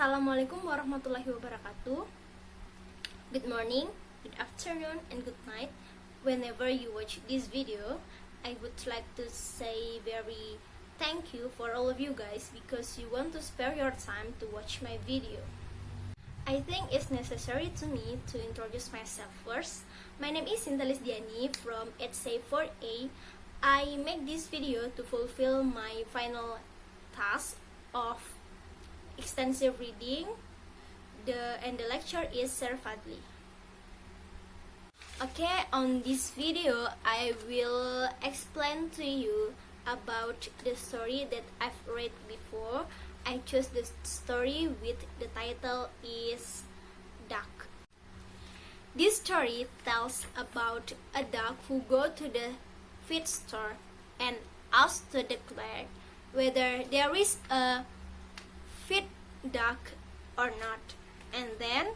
Assalamualaikum warahmatullahi wabarakatuh. Good morning, good afternoon, and good night. Whenever you watch this video, I would like to say very thank you for all of you guys because you want to spare your time to watch my video. I think it's necessary to me to introduce myself first. My name is Shinta Lisdiani from HC4A. I make this video to fulfill my final task of extensive reading, and the lecture is servantly. Okay, on this video I will explain to you about the story that I've read before. I chose the story with the title is Duck. This story tells about a duck who go to the feed store and asks to the clerk whether there is a feed duck or not, and then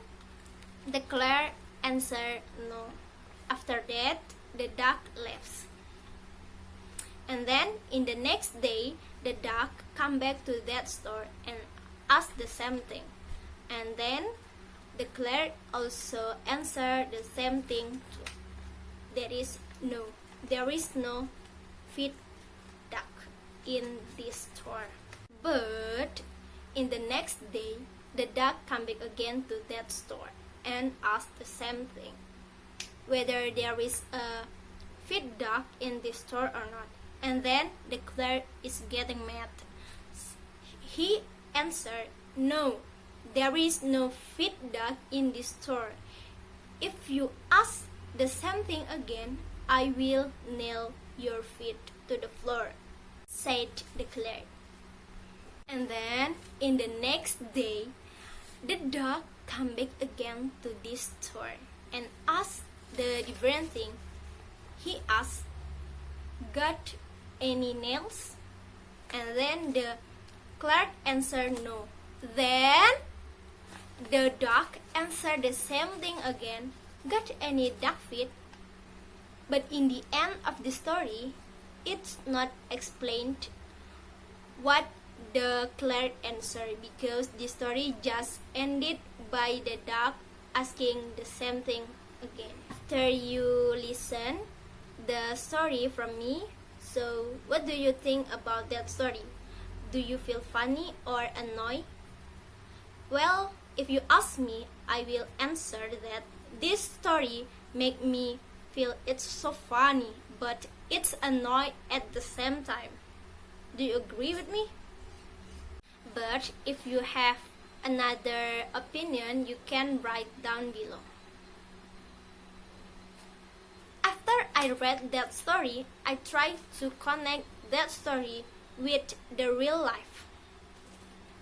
the clerk answered no. After that, the duck leaves, and then in the next day the duck come back to that store and ask the same thing, and then the clerk also answered the same thing too. There is no feed duck in this store. But in the next day, the duck come back again to that store and ask the same thing, whether there is a feed duck in this store or not. And then the clerk is getting mad. He answered, no, there is no feed duck in this store. If you ask the same thing again, I will nail your feet to the floor, said the clerk. And then in the next day, the duck come back again to this store and ask the different thing. He asked, got any nails? And then the clerk answered no. Then the duck answered the same thing again, got any duck feet? But in the end of the story, it's not explained what the clerk answered, because the story just ended by the duck asking the same thing again. After you listen the story from me, so what do you think about that story? Do you feel funny or annoyed? Well, if you ask me, I will answer that this story make me feel it's so funny, but it's annoying at the same time. Do you agree with me? But if you have another opinion, you can write down below. After I read that story, I tried to connect that story with the real life.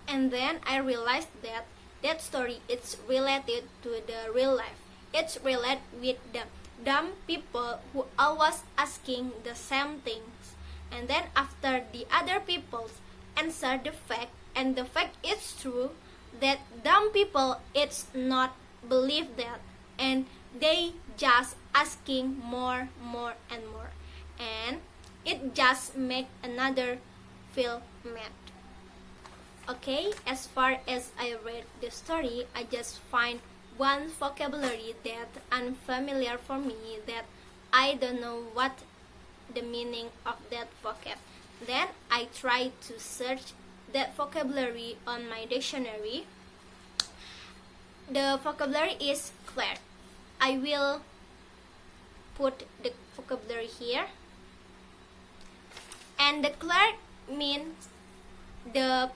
And then I realized that that story is related to the real life. It's related with the dumb people who always asking the same things. And then after the other people answer the fact, and the fact is true, that dumb people it's not believe that, and they just asking more and more, and it just make another feel mad. Okay, as far as I read the story, I just find one vocabulary that unfamiliar for me, that I don't know what the meaning of that vocab. Then I try to search that vocabulary on my dictionary. The vocabulary is clerk. I will put the vocabulary here. And the clerk means the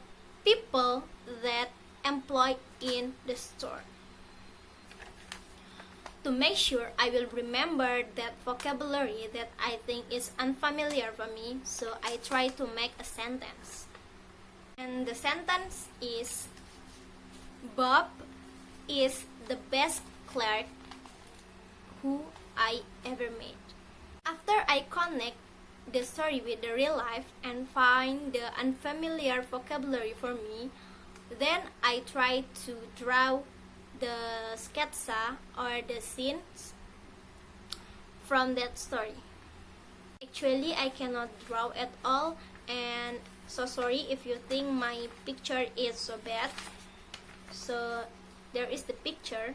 people that employed in the store. To make sure I will remember that vocabulary that I think is unfamiliar for me, so I try to make a sentence. And the sentence is, Bob is the best clerk who I ever met. After I connect the story with the real life and find the unfamiliar vocabulary for me, then I try to draw the sketsa or the scenes from that story. Actually, I cannot draw at all, and so sorry if you think my picture is so bad. So there is the picture.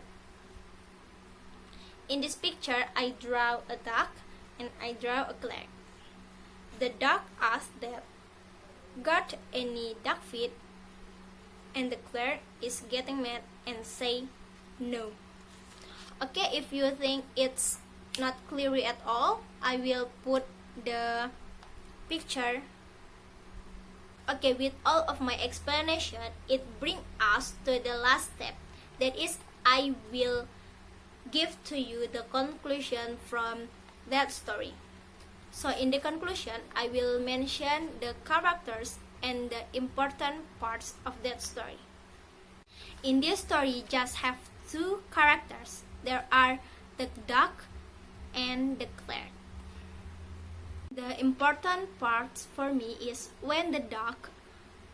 In this picture, I draw a duck and I draw a clerk. The duck asked that, "Got any duck feet?" And the clerk is getting mad and say, "No." Okay, if you think it's not clear at all, I will put the picture. Okay, with all of my explanation, it brings us to the last step. That is, I will give to you the conclusion from that story. So in the conclusion, I will mention the characters and the important parts of that story. In this story, just have two characters. There are the duck and the clerk. The important part for me is when the duck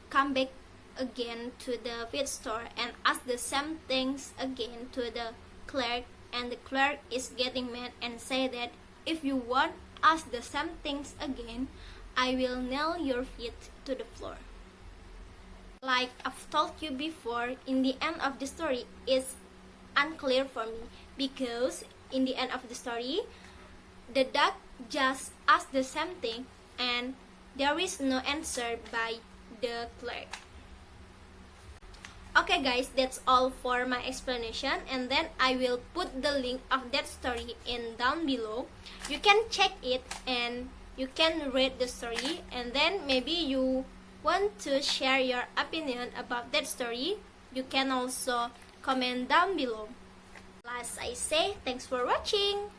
come back again to the feed store and ask the same things again to the clerk, and the clerk is getting mad and say that, "If you won't ask the same things again, I will nail your feet to the floor." Like I've told you before, in the end of the story is unclear for me, because in the end of the story, the duck just asked the same thing and there is no answer by the clerk. Okay guys, that's all for my explanation, and then I will put the link of that story in down below. You can check it and you can read the story, and then maybe you want to share your opinion about that story. You can also comment down below. As I say, thanks for watching.